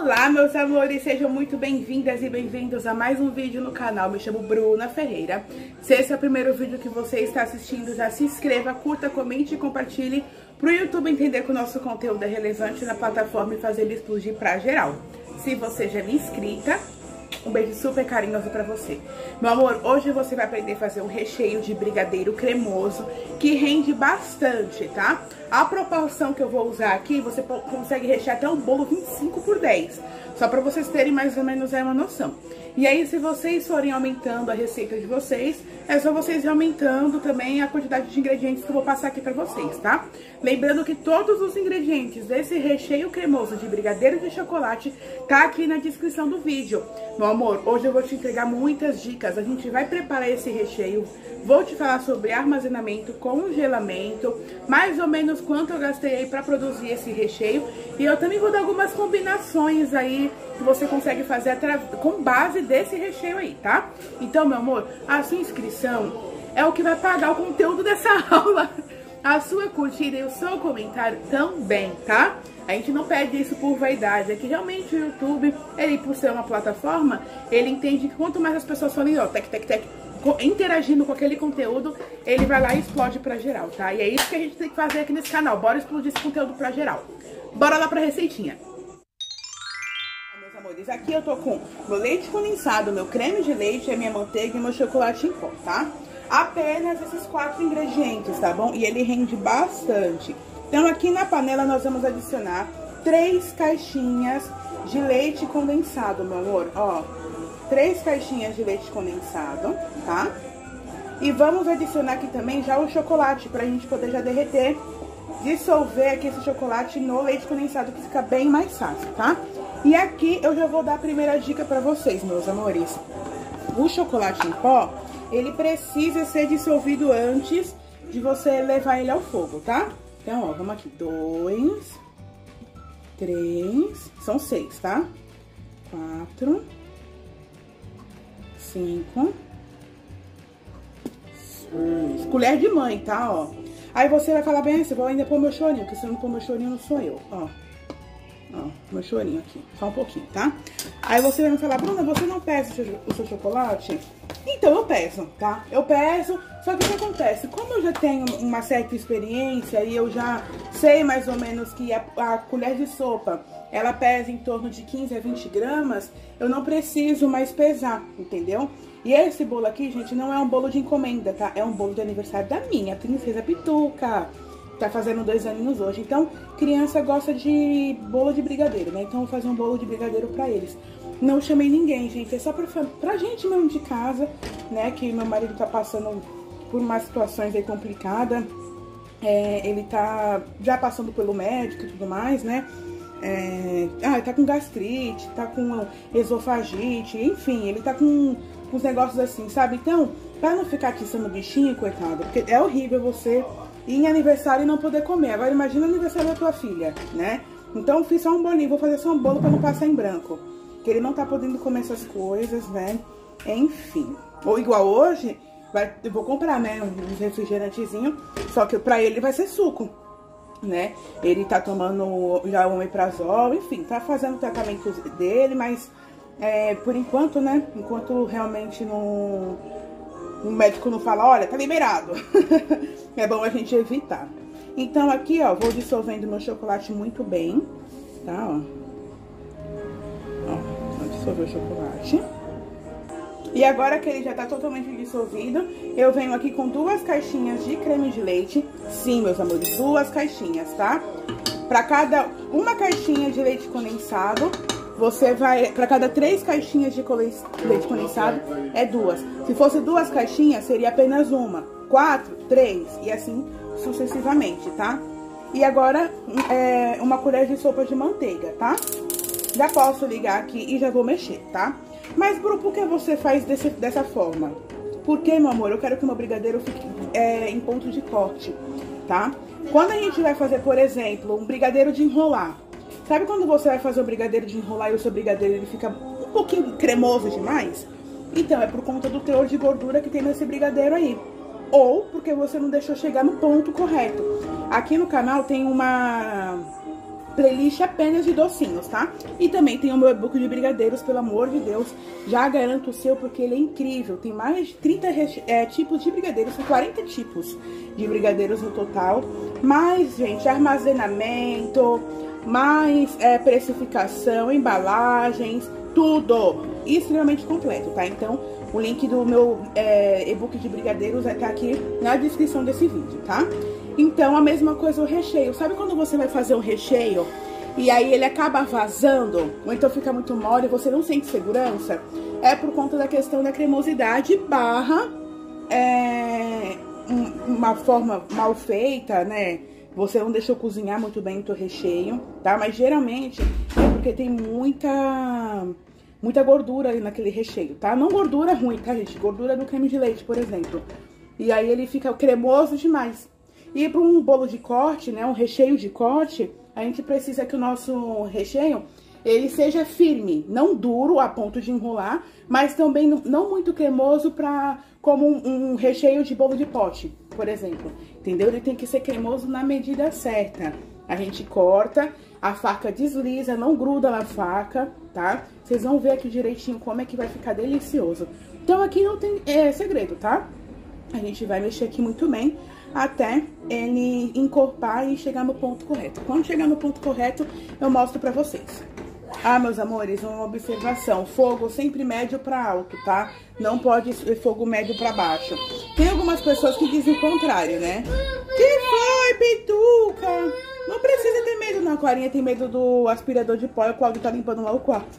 Olá, meus amores, sejam muito bem-vindas e bem-vindos a mais um vídeo no canal. Me chamo Bruna Ferreira. Se esse é o primeiro vídeo que você está assistindo, já se inscreva, curta, comente e compartilhe para o YouTube entender que o nosso conteúdo é relevante na plataforma e fazer ele explodir para geral. Se você já é inscrita, um beijo super carinhoso pra você. Meu amor, hoje você vai aprender a fazer um recheio de brigadeiro cremoso que rende bastante, tá? A proporção que eu vou usar aqui, você consegue rechear até um bolo 25×10. Só pra vocês terem mais ou menos uma noção. E aí, se vocês forem aumentando a receita de vocês, é só vocês ir aumentando também a quantidade de ingredientes que eu vou passar aqui pra vocês, tá? Lembrando que todos os ingredientes desse recheio cremoso de brigadeiro de chocolate tá aqui na descrição do vídeo. Meu amor, hoje eu vou te entregar muitas dicas. A gente vai preparar esse recheio, vou te falar sobre armazenamento, congelamento, mais ou menos quanto eu gastei aí pra produzir esse recheio. E eu também vou dar algumas combinações aí que você consegue fazer com base desse recheio aí, tá? Então, meu amor, a sua inscrição é o que vai pagar o conteúdo dessa aula. A sua curtida e o seu comentário também, tá? A gente não pede isso por vaidade, é que realmente o YouTube, ele por ser uma plataforma, ele entende que quanto mais as pessoas forem, ó, interagindo com aquele conteúdo, ele vai lá e explode pra geral, tá? E é isso que a gente tem que fazer aqui nesse canal, bora explodir esse conteúdo pra geral. Bora lá pra receitinha. Meus amores, aqui eu tô com meu leite condensado, meu creme de leite, a minha manteiga e meu chocolate em pó, tá? Apenas esses 4 ingredientes, tá bom? E ele rende bastante. Então aqui na panela nós vamos adicionar 3 caixinhas de leite condensado, meu amor, ó. 3 caixinhas de leite condensado, tá? E vamos adicionar aqui também já o chocolate, pra gente poder já derreter, dissolver aqui esse chocolate no leite condensado, que fica bem mais fácil, tá? E aqui eu já vou dar a primeira dica pra vocês, meus amores. O chocolate em pó, ele precisa ser dissolvido antes de você levar ele ao fogo, tá? Então, ó, vamos aqui. 2, 3, são 6, tá? 4, 5, 6. Colher de mãe, tá? Ó. Aí você vai falar bem assim, vou ainda pôr meu chorinho, porque se eu não pôr meu chorinho, não sou eu, ó. Ó, meu chorinho aqui, só um pouquinho, tá? Aí você vai me falar, Bruna, você não pesa o seu chocolate? Então, eu peso, tá? Eu peso, só que o que acontece? Como eu já tenho uma certa experiência e eu já sei mais ou menos que a colher de sopa, ela pesa em torno de 15 a 20 gramas, eu não preciso mais pesar, entendeu? E esse bolo aqui, gente, não é um bolo de encomenda, tá? É um bolo de aniversário da minha princesa Pituca. Tá fazendo 2 aninhos hoje. Então, criança gosta de bolo de brigadeiro, né? Então, eu vou fazer um bolo de brigadeiro pra eles. Não chamei ninguém, gente. É só pra gente mesmo de casa, né? Que meu marido tá passando por umas situações aí complicadas. Ele tá já passando pelo médico e tudo mais, né? Tá com gastrite, tá com esofagite, enfim, ele tá com uns negócios assim, sabe? Então, pra não ficar atiçando o bichinho, coitado, porque é horrível você ir em aniversário e não poder comer. Agora imagina o aniversário da tua filha, né? Então eu fiz só um bolinho, vou fazer só um bolo pra não passar em branco, que ele não tá podendo comer essas coisas, né? Enfim, ou igual hoje, eu vou comprar, né, um refrigerantezinho, só que pra ele vai ser suco, né? Ele tá tomando já o omeprazol, enfim, tá fazendo o tratamento dele, mas por enquanto, né, enquanto realmente não... o médico não fala, olha, tá liberado. É bom a gente evitar. Então aqui, ó, vou dissolvendo meu chocolate muito bem, tá, ó. Ó, vou dissolver o chocolate. E agora que ele já tá totalmente dissolvido, eu venho aqui com 2 caixinhas de creme de leite. Sim, meus amores, 2 caixinhas, tá? Pra cada uma caixinha de leite condensado, você vai, pra cada 3 caixinhas de leite condensado, é 2. Se fosse 2 caixinhas, seria apenas uma. 4, 3 e assim sucessivamente, tá? E agora, uma colher de sopa de manteiga, tá? Já posso ligar aqui e já vou mexer, tá? Mas, Bru, por que você faz dessa forma? Porque, meu amor, eu quero que o meu brigadeiro fique em ponto de corte, tá? Quando a gente vai fazer, por exemplo, um brigadeiro de enrolar, sabe quando você vai fazer o brigadeiro de enrolar e o seu brigadeiro ele fica um pouquinho cremoso demais? Então, é por conta do teor de gordura que tem nesse brigadeiro aí. Ou porque você não deixou chegar no ponto correto. Aqui no canal tem playlist apenas de docinhos, tá? E também tem o meu e-book de brigadeiros, pelo amor de Deus. Já garanto o seu, porque ele é incrível. Tem mais de 30 tipos de brigadeiros, são 40 tipos de brigadeiros no total. Mais, gente, armazenamento, mais precificação, embalagens, tudo extremamente completo, tá? Então, o link do meu e-book de brigadeiros vai estar aqui na descrição desse vídeo, tá? Então, a mesma coisa o recheio. Sabe quando você vai fazer um recheio e aí ele acaba vazando, ou então fica muito mole e você não sente segurança? É por conta da questão da cremosidade barra uma forma mal feita, né? Você não deixou cozinhar muito bem o teu recheio, tá? Mas geralmente é porque tem muita gordura ali naquele recheio, tá? Não gordura ruim, tá, gente? Gordura do creme de leite, por exemplo. E aí ele fica cremoso demais. E para um bolo de corte, né, um recheio de corte, a gente precisa que o nosso recheio, ele seja firme, não duro a ponto de enrolar, mas também não muito cremoso como um recheio de bolo de pote, por exemplo. Entendeu? Ele tem que ser cremoso na medida certa. A gente corta, a faca desliza, não gruda na faca, tá? Vocês vão ver aqui direitinho como é que vai ficar delicioso. Então aqui não tem segredo, tá? A gente vai mexer aqui muito bem até ele encorpar e chegar no ponto correto. Quando chegar no ponto correto, eu mostro pra vocês. Ah, meus amores, uma observação. Fogo sempre médio pra alto, tá? Não pode ser fogo médio pra baixo. Tem algumas pessoas que dizem o contrário, né? Que foi, Pituca? Não precisa ter medo, não. A Clarinha tem medo do aspirador de pó e o Cláudio tá limpando lá o quarto.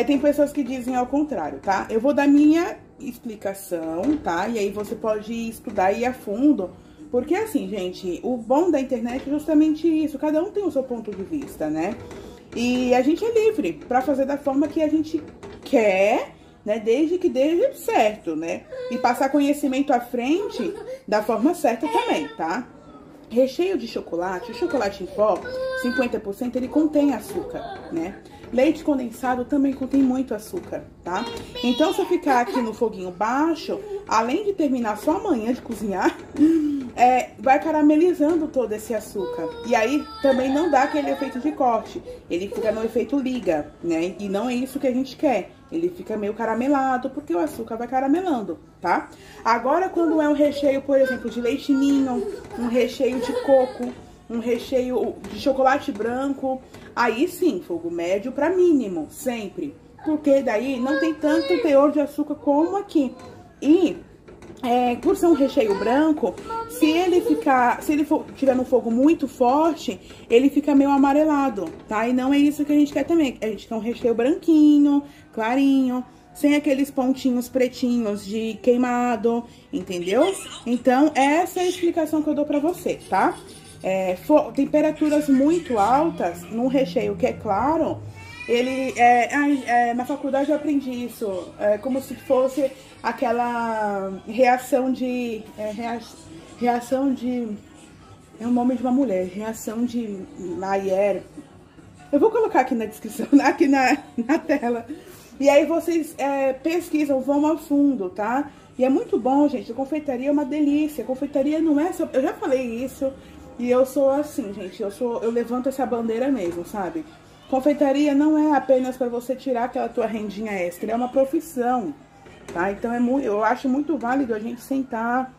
Tem pessoas que dizem ao contrário, tá? Eu vou dar minha explicação, tá? E aí você pode estudar e ir a fundo. Porque assim, gente, o bom da internet é justamente isso. Cada um tem o seu ponto de vista, né? E a gente é livre pra fazer da forma que a gente quer, né? Desde que dê certo, né? E passar conhecimento à frente da forma certa também, tá? Recheio de chocolate, o chocolate em pó, 50%, ele contém açúcar, né? Leite condensado também contém muito açúcar, tá? Então, se eu ficar aqui no foguinho baixo, além de terminar só amanhã de cozinhar, vai caramelizando todo esse açúcar. E aí, também não dá aquele efeito de corte. Ele fica no efeito liga, né? E não é isso que a gente quer. Ele fica meio caramelado, porque o açúcar vai caramelando, tá? Agora, quando é um recheio, por exemplo, de leite ninho, um recheio de coco, um recheio de chocolate branco, aí sim, fogo médio para mínimo, sempre. Porque daí não tem tanto teor de açúcar como aqui. E, por ser um recheio branco, se ele tiver no fogo muito forte, ele fica meio amarelado, tá? E não é isso que a gente quer também. A gente quer um recheio branquinho, clarinho, sem aqueles pontinhos pretinhos de queimado, entendeu? Então, essa é a explicação que eu dou pra você, tá? Temperaturas muito altas, num recheio que é claro, ele na faculdade eu aprendi isso, como se fosse aquela reação de é o nome de uma mulher, reação de Maillard. Eu vou colocar aqui na descrição, aqui na tela. E aí vocês pesquisam, vão a fundo, tá? E é muito bom, gente. A confeitaria é uma delícia. A confeitaria não é só... Eu já falei isso. E eu sou assim, gente. Eu levanto essa bandeira mesmo, sabe? Confeitaria não é apenas pra você tirar aquela tua rendinha extra. É uma profissão, tá? Então eu acho muito válido a gente sentar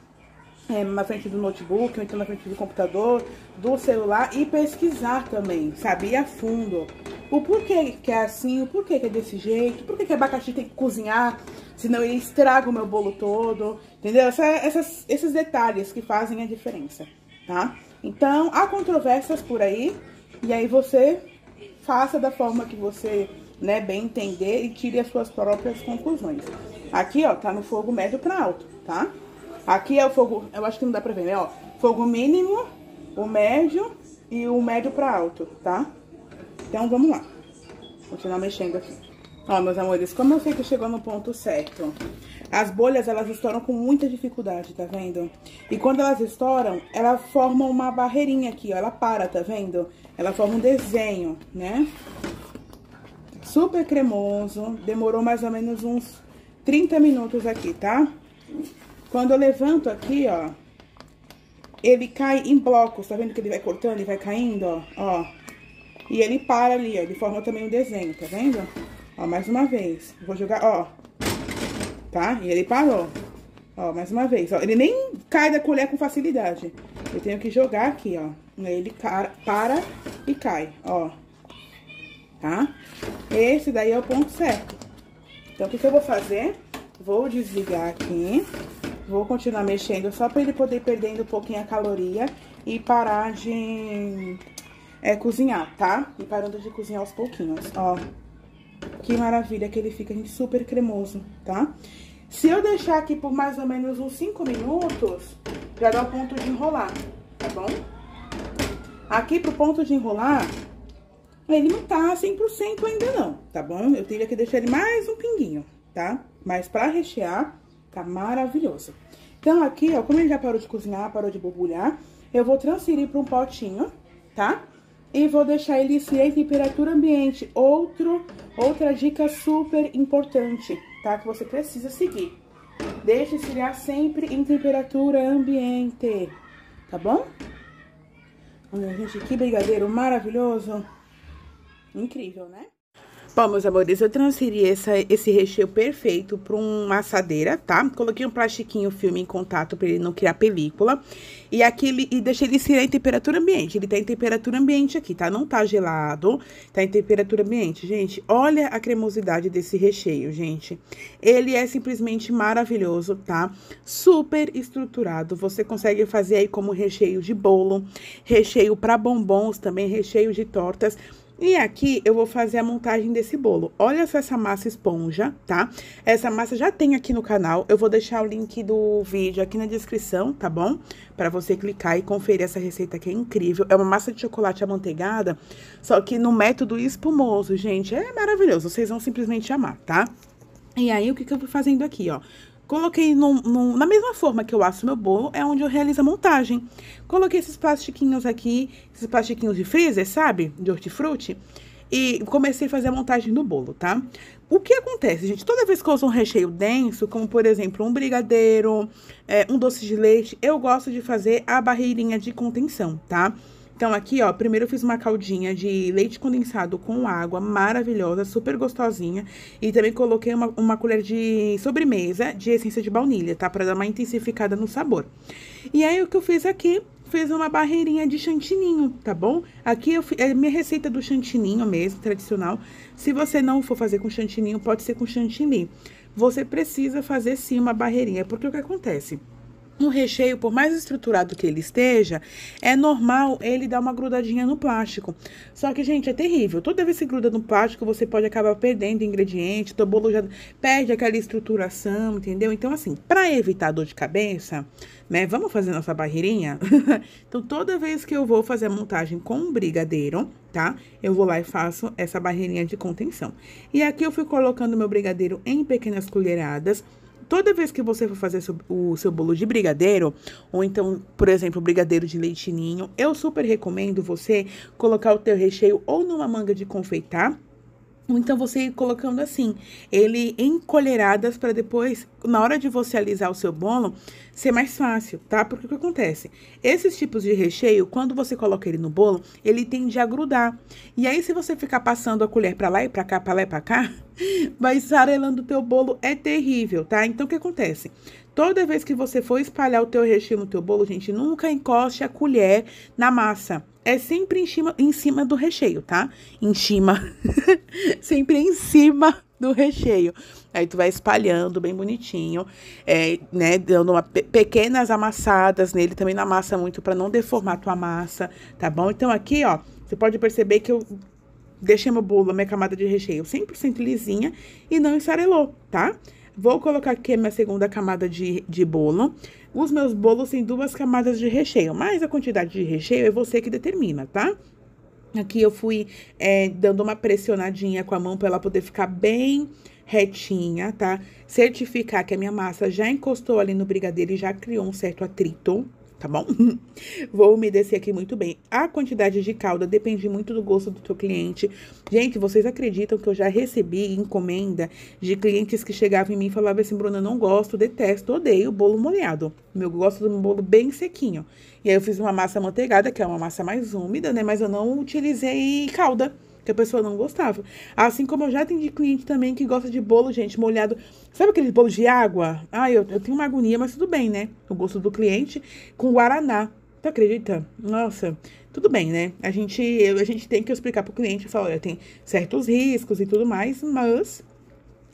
na frente do notebook, ou então na frente do computador, do celular e pesquisar também, sabe? Ir a fundo. O porquê que é assim, o porquê que é desse jeito, por que abacaxi tem que cozinhar, senão ele estraga o meu bolo todo, entendeu? Esses detalhes que fazem a diferença, tá? Então, há controvérsias por aí, e aí você faça da forma que você, né, bem entender e tire as suas próprias conclusões. Aqui, ó, tá no fogo médio pra alto, tá? Aqui é o fogo, eu acho que não dá pra ver, né, ó, fogo mínimo, o médio e o médio pra alto, tá? Então, vamos lá. Continuar mexendo aqui. Ó, meus amores, como eu sei que chegou no ponto certo, as bolhas, elas estouram com muita dificuldade, tá vendo? E quando elas estouram, ela forma uma barreirinha aqui, ó, ela para, tá vendo? Ela forma um desenho, né? Super cremoso, demorou mais ou menos uns 30 minutos aqui, tá? Quando eu levanto aqui, ó, ele cai em blocos, tá vendo que ele vai cortando e vai caindo, ó? E ele para ali, ó, ele forma também um desenho, tá vendo? Ó, mais uma vez. Vou jogar, ó. Tá? E ele parou. Ó, mais uma vez, ó. Ele nem cai da colher com facilidade. Eu tenho que jogar aqui, ó. Ele para e cai, ó. Tá? Esse daí é o ponto certo. Então, o que eu vou fazer? Vou desligar aqui. Vou continuar mexendo só pra ele poder ir perdendo um pouquinho a caloria e parar de cozinhar, tá? E parando de cozinhar aos pouquinhos, ó. Que maravilha que ele fica, gente, super cremoso, tá? Se eu deixar aqui por mais ou menos uns 5 minutos, já dá o ponto de enrolar, tá bom? Aqui pro ponto de enrolar, ele não tá 100% ainda não, tá bom? Eu teria que deixar ele mais um pinguinho, tá? Mas pra rechear, tá maravilhoso. Então, aqui, ó, como ele já parou de cozinhar, parou de borbulhar, eu vou transferir para um potinho, tá? E vou deixar ele esfriar em temperatura ambiente. Outra dica super importante, tá? Que você precisa seguir. Deixe esfriar sempre em temperatura ambiente, tá bom? Olha, gente, que brigadeiro maravilhoso. Incrível, né? Bom, meus amores, eu transferi esse recheio perfeito para uma assadeira, tá? Coloquei um plastiquinho filme em contato para ele não criar película. E deixei ele esfriar em temperatura ambiente. Ele tá em temperatura ambiente aqui, tá? Não tá gelado, tá em temperatura ambiente. Gente, olha a cremosidade desse recheio, gente. Ele é simplesmente maravilhoso, tá? Super estruturado. Você consegue fazer aí como recheio de bolo, recheio para bombons também, recheio de tortas. E aqui eu vou fazer a montagem desse bolo. Olha só essa massa esponja, tá? Essa massa já tem aqui no canal. Eu vou deixar o link do vídeo aqui na descrição, tá bom? Pra você clicar e conferir essa receita que é incrível. É uma massa de chocolate amanteigada, só que no método espumoso, gente. É maravilhoso, vocês vão simplesmente amar, tá? E aí, o que eu vou fazendo aqui, ó? Coloquei na mesma forma que eu asso meu bolo, é onde eu realizo a montagem. Coloquei esses plastiquinhos aqui, esses plastiquinhos de freezer, sabe? De hortifruti. E comecei a fazer a montagem do bolo, tá? O que acontece, gente? Toda vez que eu uso um recheio denso, como por exemplo um brigadeiro, um doce de leite, eu gosto de fazer a barreirinha de contenção, tá? Então, aqui, ó, primeiro eu fiz uma caldinha de leite condensado com água, maravilhosa, super gostosinha. E também coloquei uma colher de sobremesa de essência de baunilha, tá? Pra dar uma intensificada no sabor. E aí, o que eu fiz aqui, fiz uma barreirinha de chantininho, tá bom? Aqui, é minha receita do chantininho mesmo, tradicional. Se você não for fazer com chantininho, pode ser com chantilly. Você precisa fazer, sim, uma barreirinha, porque o que acontece? Um recheio, por mais estruturado que ele esteja, é normal ele dar uma grudadinha no plástico. Só que, gente, é terrível. Toda vez que gruda no plástico, você pode acabar perdendo ingrediente, teu bolo já perde aquela estruturação, entendeu? Então, assim, para evitar dor de cabeça, né, vamos fazer nossa barreirinha? Então, toda vez que eu vou fazer a montagem com um brigadeiro, tá? Eu vou lá e faço essa barreirinha de contenção. E aqui eu fui colocando meu brigadeiro em pequenas colheradas. Toda vez que você for fazer o seu bolo de brigadeiro, ou então, por exemplo, brigadeiro de leite ninho, eu super recomendo você colocar o teu recheio ou numa manga de confeitar, ou então você ir colocando assim, ele em colheradas para depois, na hora de você alisar o seu bolo, ser mais fácil, tá? Porque o que acontece? Esses tipos de recheio, quando você coloca ele no bolo, ele tende a grudar. E aí, se você ficar passando a colher para lá e para cá, para lá e para cá, vai esfarelando o teu bolo, é terrível, tá? Então, o que acontece? Toda vez que você for espalhar o teu recheio no teu bolo, gente, nunca encoste a colher na massa. É sempre em cima do recheio, tá? Em cima. Sempre em cima do recheio. Aí, tu vai espalhando bem bonitinho, né? Dando pequenas amassadas nele. Também não amassa muito pra não deformar a tua massa, tá bom? Então, aqui, ó, você pode perceber que eu deixei meu bolo, a minha camada de recheio 100% lisinha e não esfarelou, tá? Vou colocar aqui a minha segunda camada de bolo. Os meus bolos têm 2 camadas de recheio, mas a quantidade de recheio é você que determina, tá? Aqui eu fui dando uma pressionadinha com a mão para ela poder ficar bem retinha, tá? Certificar que a minha massa já encostou ali no brigadeiro e já criou um certo atrito, tá bom? Vou umedecer aqui muito bem. A quantidade de calda depende muito do gosto do teu cliente. Gente, vocês acreditam que eu já recebi encomenda de clientes que chegavam em mim e falavam assim, Bruna, não gosto, detesto, odeio bolo molhado. Eu gosto de um bolo bem sequinho. E aí eu fiz uma massa amanteigada, que é uma massa mais úmida, né? Mas eu não utilizei calda, que a pessoa não gostava. Assim como eu já atendi cliente também que gosta de bolo, gente, molhado. Sabe aqueles bolos de água? Ah, eu tenho uma agonia, mas tudo bem, né? O gosto do cliente com guaraná. Tu acredita? Nossa, tudo bem, né? A gente tem que explicar pro cliente, falar, olha, tem certos riscos e tudo mais, mas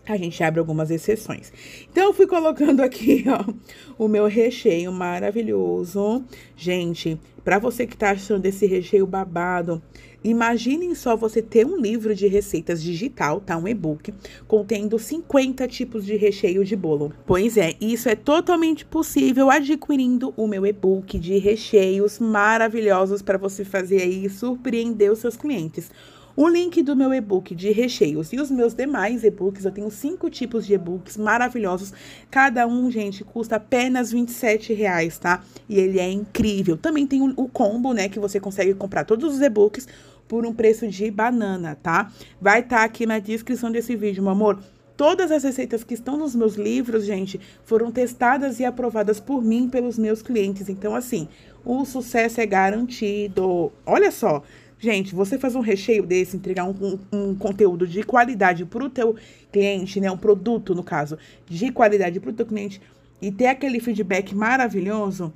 a gente abre algumas exceções. Então, eu fui colocando aqui, ó, o meu recheio maravilhoso. Gente, pra você que tá achando desse recheio babado, imaginem só você ter um livro de receitas digital, tá? Um e-book, contendo 50 tipos de recheio de bolo. Pois é, isso é totalmente possível adquirindo o meu e-book de recheios maravilhosos para você fazer aí e surpreender os seus clientes. O link do meu e-book de recheios e os meus demais e-books, eu tenho 5 tipos de e-books maravilhosos. Cada um, gente, custa apenas R$27, tá? E ele é incrível. Também tem o combo, né, que você consegue comprar todos os e-books por um preço de banana, tá? Vai estar aqui na descrição desse vídeo, meu amor. Todas as receitas que estão nos meus livros, gente, foram testadas e aprovadas por mim e pelos meus clientes. Então, assim, o sucesso é garantido. Olha só. Gente, você fazer um recheio desse, entregar um conteúdo de qualidade para o teu cliente, né? Um produto, no caso, de qualidade para o teu cliente e ter aquele feedback maravilhoso,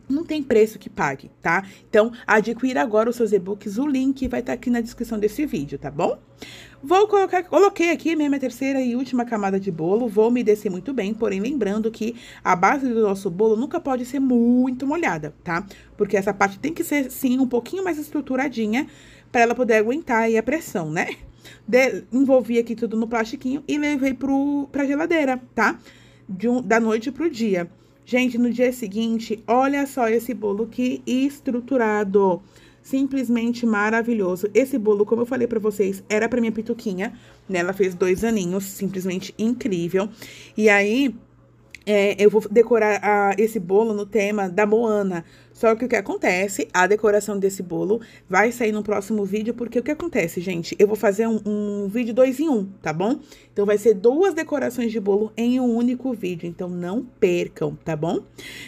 não tem preço que pague, tá? Então, adquira agora os seus e-books, o link vai estar aqui na descrição desse vídeo, tá bom? Coloquei aqui mesmo a terceira e última camada de bolo, vou umedecer muito bem, porém lembrando que a base do nosso bolo nunca pode ser muito molhada, tá? Porque essa parte tem que ser, sim, um pouquinho mais estruturadinha para ela poder aguentar aí a pressão, né? Envolvi aqui tudo no plastiquinho e levei pra geladeira, tá? Da noite pro dia. Gente, no dia seguinte, olha só esse bolo que estruturado. Simplesmente maravilhoso. Esse bolo, como eu falei pra vocês, era pra minha pituquinha, né? Ela fez 2 aninhos, simplesmente incrível. E aí, eu vou decorar esse bolo no tema da Moana. Só que o que acontece, a decoração desse bolo vai sair no próximo vídeo, porque o que acontece, gente? Eu vou fazer um vídeo 2 em 1, tá bom? Então, vai ser 2 decorações de bolo em um único vídeo, então não percam, tá bom?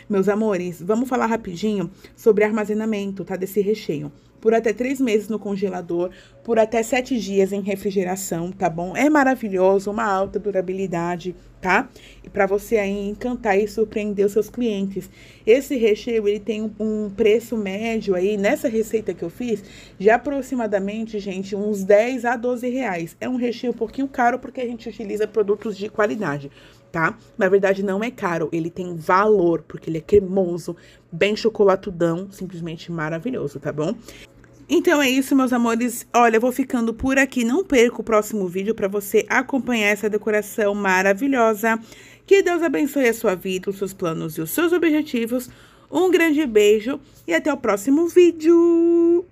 Meus amores, vamos falar rapidinho sobre armazenamento, tá? Desse recheio. Por até 3 meses no congelador, por até 7 dias em refrigeração, tá bom? É maravilhoso, uma alta durabilidade, tá? E pra você aí encantar e surpreender os seus clientes. Esse recheio, ele tem um preço médio aí, nessa receita que eu fiz, de aproximadamente, gente, uns 10 a 12 reais. É um recheio um pouquinho caro, porque a gente utiliza produtos de qualidade, tá? Na verdade, não é caro, ele tem valor, porque ele é cremoso, bem chocolatudão, simplesmente maravilhoso, tá bom? Então, é isso, meus amores. Olha, eu vou ficando por aqui. Não perca o próximo vídeo para você acompanhar essa decoração maravilhosa. Que Deus abençoe a sua vida, os seus planos e os seus objetivos. Um grande beijo e até o próximo vídeo.